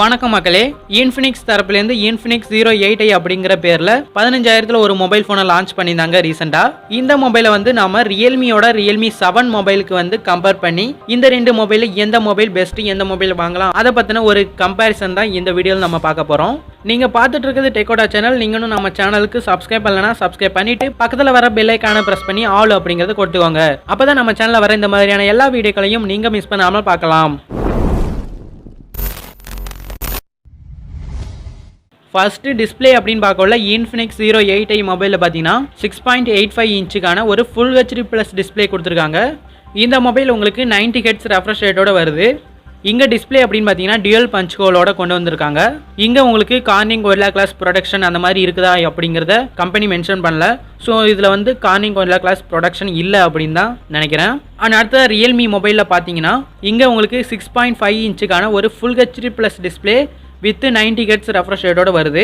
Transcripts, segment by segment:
வணக்கம் மக்களே, இன்ஃபினிக்ஸ் தரப்புலேருந்து இன்ஃபினிக்ஸ் 08i அப்படிங்கிற பேரில் 15,000 ஒரு மொபைல் ஃபோனை லான்ச் பண்ணியிருந்தாங்க ரீசெண்டாக. இந்த மொபைலை வந்து நாம் ரியல்மியோட ரியல்மி 7 மொபைலுக்கு வந்து கம்பேர் பண்ணி இந்த ரெண்டு மொபைலில் எந்த மொபைல் பெஸ்ட்டு, எந்த மொபைல் வாங்கலாம், அதை பற்றின ஒரு கம்பேரிசன் தான் இந்த வீடியோவில் நம்ம பார்க்க போகிறோம். நீங்கள் பார்த்துட்டு இருக்கிறது டெக்கோட்டா சேனல். நீங்களும் நம்ம சேனலுக்கு சப்ஸ்கிரைப் பண்ணலன்னா சப்ஸ்கிரைப் பண்ணிவிட்டு பக்கத்தில் வர பெல் ஐக்கானை ப்ரெஸ் பண்ணி ஆல் அப்படிங்கிறத கொடுத்துக்கோங்க. அப்போ தான் நம்ம சேனலில் வர இந்த மாதிரியான எல்லா வீடியோக்களையும் நீங்கள் மிஸ் பண்ணாமல் பார்க்கலாம். ஃபர்ஸ்ட் டிஸ்பிளே அப்படின்னு பார்க்கல இன்ஃபினிக்ஸ் 08i மொபைலில் பார்த்தீங்கன்னா 6.85 இன்ச்சுக்கான ஒரு ஃபுல் HD+ டிஸ்பிளே கொடுத்துருக்காங்க. இந்த மொபைல் உங்களுக்கு 90 Hz ரெஃப்ரெஷ் ரேட்டோட வருது. இங்கே டிஸ்பிளே அப்படின்னு பார்த்தீங்கன்னா டுவல் பஞ்ச் ஹோலோட கொண்டு வந்திருக்காங்க. இங்கே உங்களுக்கு கார்னிங் கொரில்லா கிளாஸ் ப்ரொடக்ஷன் அந்த மாதிரி இருக்குதா அப்படிங்கிறத கம்பெனி மென்ஷன் பண்ணல. ஸோ இதில் வந்து கார்னிங் கொரில்லா கிளாஸ் ப்ரொடக்ஷன் இல்லை அப்படின்னு தான் நினைக்கிறேன். அண்ட் அடுத்த ரியல்மி மொபைலில் பார்த்தீங்கன்னா இங்கே உங்களுக்கு 6.5 இன்ச்சுக்கான ஒரு full HD+ display with 90 Hz refresh ரேட்டோட வருது.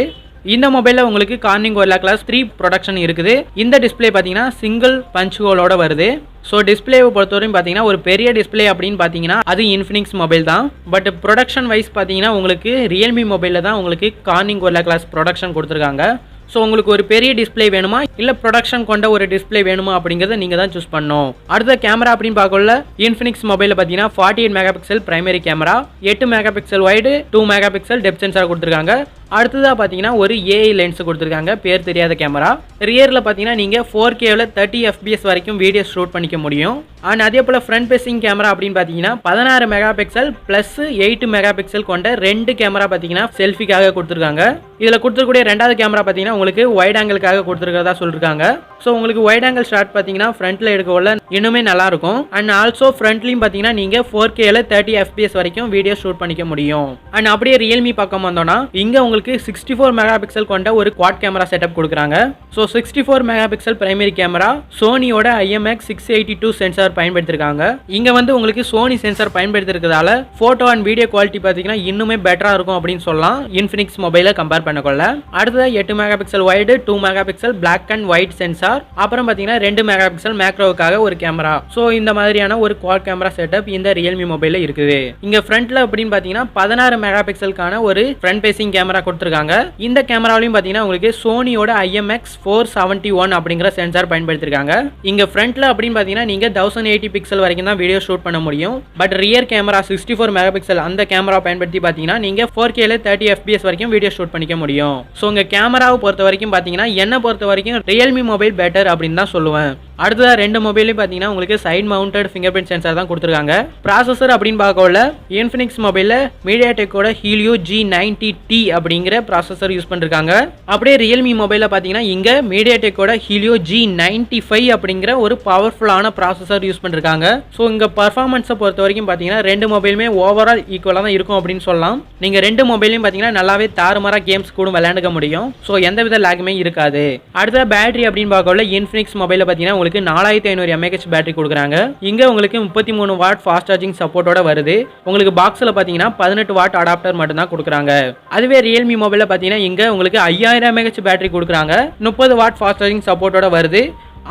இந்த மொபைலில் உங்களுக்கு கார்னிங் கொரில்லா கிளாஸ் 3 ப்ரொடக்ஷன் இருக்குது. இந்த டிஸ்பிளே பார்த்தீங்கன்னா சிங்கிள் பஞ்ச் ஹோலோட வருது. ஸோ டிஸ்பிளேவை பொறுத்தவரையும் பார்த்தீங்கன்னா ஒரு பெரிய டிஸ்பிளே அப்படின்னு பார்த்தீங்கன்னா அது இன்ஃபினிக்ஸ் மொபைல் தான். பட் ப்ரொடக்ஷன் வைஸ் பார்த்தீங்கன்னா உங்களுக்கு ரியல்மி மொபைலில் தான் உங்களுக்கு கார்னிங் கொரில்லா கிளாஸ் ப்ரொடக்ஷன் கொடுத்துருக்காங்க. ஸோ உங்களுக்கு ஒரு பெரிய டிஸ்பிளே வேணுமா இல்லை ப்ரொடக்ஷன் கொண்ட ஒரு டிஸ்பிளே வேணுமா அப்படிங்கிறத நீங்கள் தான் சூஸ் பண்ணணும். அடுத்த கேமரா அப்படின்னு பார்க்கல இன்ஃபினிக்ஸ் மொபைலில் பார்த்தீங்கன்னா 48 megapixel primary camera, 8 megapixel wide, 2 megapixel depth sensor கொடுத்துருக்காங்க. அடுத்ததாக பார்த்தீங்கன்னா ஒரு ஏஐ லென்ஸ் கொடுத்துருக்காங்க, பேர் தெரியாத கேமரா. ரியரில் பார்த்தீங்கன்னா நீங்கள் 4Kவில் 30 FPS வரைக்கும் வீடியோ ஷூட் பண்ணிக்க முடியும். அண்ட் அதே போல் ஃப்ரண்ட் ஃபேசிங் கேமரா அப்படின்னு பார்த்தீங்கன்னா 16 மெகாபிக்சல் ப்ளஸ் 8 மெகாபிக்சல் கொண்ட 2 கேமரா பார்த்தீங்கன்னா செல்ஃபிக்காக கொடுத்துருக்காங்க. இதில் கொடுத்துருக்கூடிய ரெண்டாவது கேமரா பார்த்தீங்கன்னா உங்களுக்கு வைட் ஆங்கிளுக்காக கொடுத்துருக்கிறதா சொல்லியிருக்காங்க. ஸோ உங்களுக்கு வைட் ஆங்கிள் ஷாட் பார்த்தீங்கன்னா ஃப்ரண்ட்டில் எடுக்கல இன்னுமே நல்லாயிருக்கும். அண்ட் ஆல்சோ ஃப்ரண்ட்லையும் பார்த்தீங்கன்னா நீங்கள் 4Kவில் 30 FPS வரைக்கும் வீடியோ ஷூட் பண்ணிக்க முடியும். அண்ட் அப்படியே ரியல்மி பக்கம் வந்தோன்னா இங்கே உங்களுக்கு 64 மெகாபிக்சல் கொண்ட ஒரு குவாட் கேமரா செட்டப் கொடுக்குறாங்க. ஸோ 64 மெகாபிக்சல் பிரைமரி கேமரா சோனியோட IMX682 சென்சார் பயன்படுத்திருக்காங்க. இங்கே வந்து உங்களுக்கு சோனி சென்சார் பயன்படுத்திருக்கிறதால ஃபோட்டோ அண்ட் வீடியோ குவாலிட்டி பார்த்தீங்கன்னா இன்னுமே பெட்டராக இருக்கும் அப்படின்னு சொல்லலாம் இன்ஃபினிக்ஸ் மொபைலை கம்பேர் பண்ணக்கொள்ள. அடுத்தது 8 megapixel wide, 2 megapixel black and white sensor, அப்புறம் பார்த்தீங்கன்னா 2 மெகாபிக்சல் மேக்ரோவுக்காக ஒரு கேமரா. ஸோ இந்த மாதிரியான ஒரு குவாட் கேமரா செட்டப் இந்த ரியல்மி மொபைலில் இருக்குது. இங்கே ஃப்ரண்ட்ல அப்படின்னு பார்த்தீங்கன்னா 16 மெகாபிக்சலுக்கான ஒரு ஃப்ரண்ட் ஃபேசிங் கேமரா கொடுத்துருக்காங்க. இந்த கேமராவிலையும் பார்த்தீங்கன்னா உங்களுக்கு சோனியோட IMX471 அப்படிங்கிற சென்சார் பயன்படுத்திருக்காங்க. இங்கே ஃப்ரண்ட்ல அப்படின்னு பார்த்தீங்கன்னா நீங்கள் 1080 பிக்சல் வரைக்கும் தான் வீடியோ ஷூட் பண்ண முடியும். பட் ரியர் கேமரா 64 மெகாபிக்சல் அந்த கேமரா பயன்படுத்தி பார்த்தீங்கன்னா நீங்கள் 4Kல 30 FPS வரைக்கும் வீடியோ ஷூட் பண்ணிக்க முடியும். ஸோ உங்கள் கேமராவை பொறுத்த வரைக்கும் பார்த்தீங்கன்னா என்னை பொறுத்த வரைக்கும் ரியல்மி மொபைல் பெட்டர் அப்படின்னு தான் சொல்லுவேன். அடுத்ததாக ரெண்டு மொபைலையும் பார்த்தீங்கன்னா உங்களுக்கு side mounted fingerprint sensor தான் கொடுத்துருக்காங்க. ப்ராசஸர் அப்படின்னு பார்க்கல இன்ஃபினிக்ஸ் மொபைலில் மீடியாடெக்கோட ஹீலியோ G90T அப்படிங்கிற ப்ராசஸர் யூஸ் பண்ணிருக்காங்க. அப்படியே ரியல்மி மொபைலில் பார்த்தீங்கன்னா இங்கே மீடியாடெக்கோட ஹீலியோ G95 அப்படிங்கிற ஒரு பவர்ஃபுல்லான ப்ராசஸர் யூஸ் பண்ணிருக்காங்க. ஸோ இங்கே பர்ஃபார்மன்ஸை பொறுத்த வரைக்கும் பார்த்தீங்கன்னா ரெண்டு மொபைலுமே ஓவரால் ஈக்குவலாக தான் இருக்கும் அப்படின்னு சொல்லலாம். நீங்கள் ரெண்டு மொபைலையும் பார்த்தீங்கன்னா நல்லாவே தாறுமாறாக கேம்ஸ் கூட விளையாண்டுக்க முடியும். ஸோ எந்தவித லேக்குமே இருக்காது. அடுத்த பேட்டரி அப்படின்னு பார்க்கல இன்ஃபினிக்ஸ் மொபைலில் பார்த்தீங்கன்னா உங்களுக்கு 4500 mAh பேட்டரி கொடுக்குறாங்க. இங்க உங்களுக்கு 33 வாட் ஃபாஸ்ட் சார்ஜிங் சப்போர்ட்டோட வருது. உங்களுக்கு பாக்ஸ்ல பாத்தீங்கன்னா 18 வாட் அடாப்டர் மட்டும் தான் கொடுக்குறாங்க. அதுவே ரியல்மி மொபைல்ல பாத்தீங்கன்னா இங்க உங்களுக்கு 5000 mAh பேட்டரி கொடுக்குறாங்க. 30 வாட் ஃபாஸ்ட் சார்ஜிங் சப்போர்ட்டோட வருது.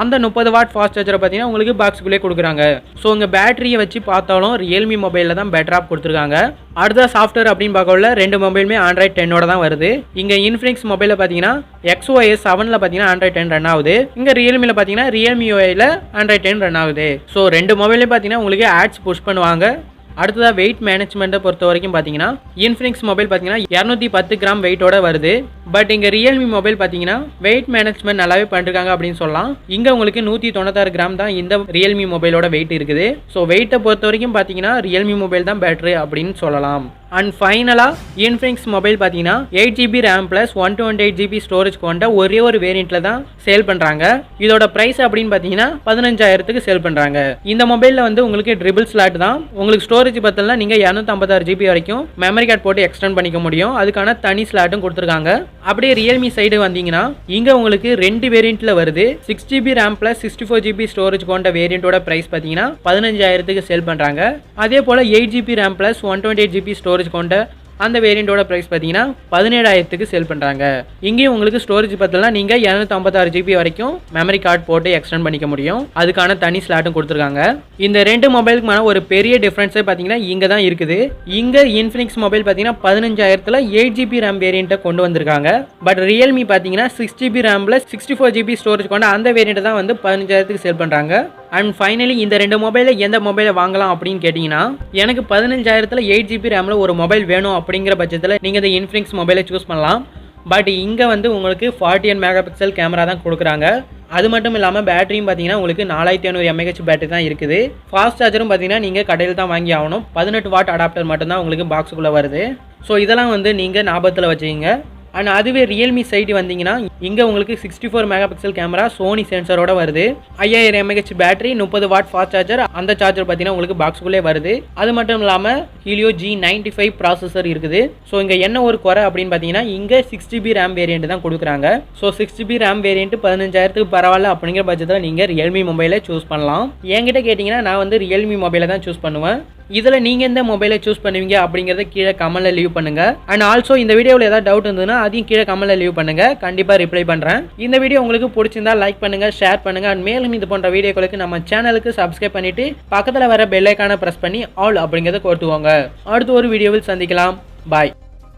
அந்த 30 வாட் ஃபாஸ்ட் சார்ஜரை பார்த்தீங்கன்னா உங்களுக்கு பாக்ஸுக்குள்ளே கொடுக்குறாங்க. ஸோ உங்கள் பேட்டரியை வச்சு பார்த்தாலும் ரியல்மி மொபைலில் தான் பெட்டராக கொடுத்துருக்காங்க. அடுத்த சாஃப்ட்வேர் அப்படின்னு பார்க்கல ரெண்டு மொபைலுமே Android 10ஓட தான் வருது. இங்கே இன்ஃபினிக்ஸ் மொபைலில் பார்த்தீங்கன்னா XOS 7ல் பார்த்தீங்கன்னா Android 10 ரன் ஆகுது. இங்கே ரியல்மியில் பார்த்தீங்கன்னா ரியல்மி OIல Android 10 ரன் ஆகுது. ஸோ ரெண்டு மொபைலையும் பார்த்தீங்கன்னா உங்களுக்கு ஆட்ஸ் புஷ் பண்ணுவாங்க. அடுத்ததாக வெயிட் மேனேஜ்மெண்ட்டை பொறுத்த வரைக்கும் பார்த்தீங்கன்னா இன்ஃபினிக்ஸ் மொபைல் பார்த்தீங்கன்னா 210 கிராம் வெயிட்டோட வருது. பட் இங்கே ரியல்மி மொபைல் பார்த்தீங்கன்னா வெயிட் மேனேஜ்மெண்ட் நல்லாவே பண்ணிருக்காங்க அப்படின்னு சொல்லலாம். இங்கே உங்களுக்கு 196 கிராம் தான் இந்த ரியல்மி மொபைலோட வெயிட் இருக்குது. ஸோ வெயிட்டை பொறுத்த வரைக்கும் பார்த்தீங்கன்னா ரியல்மி மொபைல் தான் பெட்ரு அப்படின்னு சொல்லலாம். அண்ட் ஃபைனலாக இன்ஃபினிக்ஸ் மொபைல் பார்த்தீங்கன்னா 8GB RAM plus 128GB storage கொண்ட ஒரே ஒரு வேரியண்ட்டில் தான் சேல் பண்ணுறாங்க. இதோட ப்ரைஸ் அப்படின்னு பார்த்தீங்கன்னா 15,000க்கு சேல் பண்ணுறாங்க. இந்த மொபைலில் வந்து உங்களுக்கு ட்ரிபிள் ஸ்லாட் தான். உங்களுக்கு ஸ்டோரேஜ் பார்த்தீங்கன்னா நீங்கள் 256GB வரைக்கும் மெமரி கார்டு போட்டு எக்ஸ்டெண்ட் பண்ணிக்க முடியும். அதுக்கான தனி ஸ்லாட்டும் கொடுத்துருக்காங்க. அப்படியே ரியல்மி சைடு வந்தீங்கன்னா இங்கே உங்களுக்கு ரெண்டு வேரியண்ட்டில் வருது. 6GB RAM plus 64GB storage கொண்ட வேரியண்ட்டோட ப்ரைஸ் பார்த்தீங்கன்னா 15,000க்கு சேல் பண்ணுறாங்க. அதே போல் 8GB RAM plus 128GB storage கொண்ட அந்த வேரியண்டோட ப்ரைஸ் பார்த்தீங்கன்னா 17,000க்கு சேல் பண்ணுறாங்க. இங்கேயும் உங்களுக்கு ஸ்டோரேஜ் பார்த்தீங்கன்னா நீங்கள் 256 GB வரைக்கும் மெமரி கார்டு போட்டு எக்ஸ்டெண்ட் பண்ணிக்க முடியும். அதுக்கான தனி ஸ்லாட்டும் கொடுத்துருக்காங்க. இந்த ரெண்டு மொபைலுக்குமான ஒரு பெரிய டிஃப்ரென்ஸே பார்த்தீங்கன்னா இங்கே தான் இருக்குது. இங்கே இன்ஃபினிக்ஸ் மொபைல் பார்த்தீங்கன்னா 15,000ல் 8 GB RAM வேரியண்ட்டை கொண்டு வந்திருக்காங்க. பட் ரியல்மி பார்த்தீங்கன்னா 6 GB RAMல 64 GB ஸ்டோரேஜ் கொண்ட அந்த வேரியண்ட்டை தான் வந்து 15,000க்கு சேல் பண்ணுறாங்க. அண்ட் ஃபைனலி இந்த ரெண்டு மொபைலில் எந்த மொபைலை வாங்கலாம் அப்படின்னு கேட்டிங்கன்னா, எனக்கு 15,000ல் 8 GB RAMல ஒரு மொபைல் வேணும் அப்படிங்கிற பட்சத்தில் நீங்கள் இந்த இன்ஃபினிக்ஸ் மொபைலை சூஸ் பண்ணலாம். பட் இங்கே வந்து உங்களுக்கு 48 மெகாபிக்சல் கேமரா தான் கொடுக்குறாங்க. அது மட்டும் இல்லாமல் பேட்டரியும் பார்த்தீங்கன்னா உங்களுக்கு 4500 mAh பேட்டரி தான் இருக்குது. ஃபாஸ்ட் சார்ஜரும் பார்த்தீங்கன்னா நீங்கள் கடையில் தான் வாங்கி ஆகணும். 18 வாட் அடாப்டர் மட்டும்தான் உங்களுக்கு பாக்ஸுக்குள்ளே வருது. ஸோ இதெல்லாம் வந்து நீங்கள் ஞாபகத்தில் வச்சுக்கிங்க. அண்ட் அதுவே ரியல்மி சைடு வந்தீங்கன்னா இங்கே உங்களுக்கு 64 மெகாபிக்சல் கேமரா சோனி சென்சரோட வருது. 5000 mAh battery, 30 watt fast charger. அந்த சார்ஜர் பார்த்தீங்கன்னா உங்களுக்கு பாக்ஸுக்குள்ளே வருது. அது மட்டும் இல்லாமல் ஹீலியோ G95 ப்ராசஸர் இருக்குது. ஸோ இங்கே என்ன ஒரு குறை அப்படின்னு பார்த்தீங்கன்னா இங்கே 6 GB RAM வேரியண்ட் தான் கொடுக்குறாங்க. ஸோ 6 GB RAM வேரியண்ட் 15,000க்கு பரவாயில்ல அப்படிங்கிற பட்சத்தில் நீங்கள் ரியல்மி மொபைலை சூஸ் பண்ணலாம். என்கிட்ட கேட்டிங்கன்னா நான் வந்து ரியல்மி மொபைலை தான் சூஸ் பண்ணுவேன். இதில் நீங்கள் எந்த மொபைலை சூஸ் பண்ணுவீங்க அப்படிங்கிறத கீழே கமெண்ட்டில் லீவ் பண்ணுங்கள். அண்ட் ஆல்சோ இந்த வீடியோவில் ஏதாவது டவுட் இருந்ததுன்னா அதையும் கீழே கமெண்ட்டில் லீவ் பண்ணுங்கள். கண்டிப்பாக ரிப்ளை பண்ணுறேன். இந்த வீடியோ உங்களுக்கு பிடிச்சிருந்தா லைக் பண்ணுங்கள், ஷேர் பண்ணுங்கள். அண்ட் மேலும் இது போன்ற வீடியோக்களுக்கு நம்ம சேனலுக்கு சப்ஸ்கிரைப் பண்ணிவிட்டு பக்கத்தில் வர பெல் ஐக்கானை ப்ரெஸ் பண்ணி ஆல் அப்படிங்கிறத கொடுத்துவாங்க. அடுத்த ஒரு வீடியோவில் சந்திக்கலாம். பாய்.